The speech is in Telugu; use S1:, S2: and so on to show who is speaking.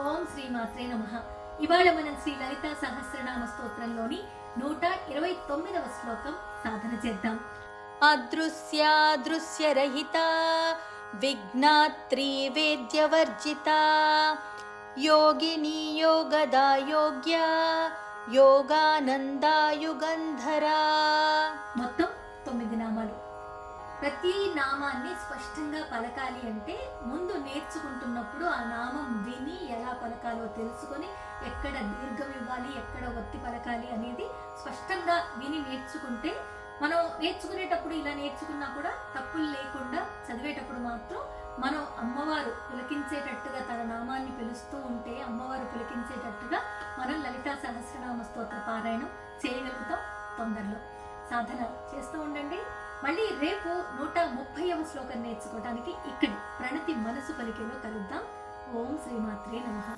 S1: ఓం శ్రీమాత్రే నమః. ఇవాళ మనం శ్రీ లలితా సహస్రనామ స్తోత్రంలోని 129వ శ్లోకం సాధన చేద్దాం.
S2: అదృశ్యాదృశ్యరహిత విఘ్నాత్రీ వేద్యవర్జిత యోగిని యోగదా యోగ్య యోగానందాయుగంధరా.
S1: మొత్తం 9 నామాలు. ప్రతి నామాన్ని స్పష్టంగా పలకాలి అంటే ముందు నేర్చుకుంటున్నప్పుడు ఆ నామం విని ఎలా పలకాలో తెలుసుకొని ఎక్కడ దీర్ఘం ఇవ్వాలి, ఎక్కడ ఒత్తి పలకాలి అనేది స్పష్టంగా విని నేర్చుకుంటే మనం నేర్చుకునేటప్పుడు ఇలా నేర్చుకున్నా కూడా తప్పులు లేకుండా చదివేటప్పుడు మాత్రం మనం అమ్మవారు పులకించేటట్టుగా తన నామాన్ని పిలుస్తూ ఉంటే అమ్మవారు పులకించేటట్టుగా మనం లలితా సహస్రనామ స్తోత్ర పారాయణం చేయగలుగుతాం. తొందరలో సాధన చేస్తూ ఉండండి. మళ్ళీ రేపు 130వ శ్లోకం నేర్చుకోవడానికి ఇక్కడి ప్రణతి మనసు పలికేలో కలుద్దాం. ఓం శ్రీమాత్రే నమః.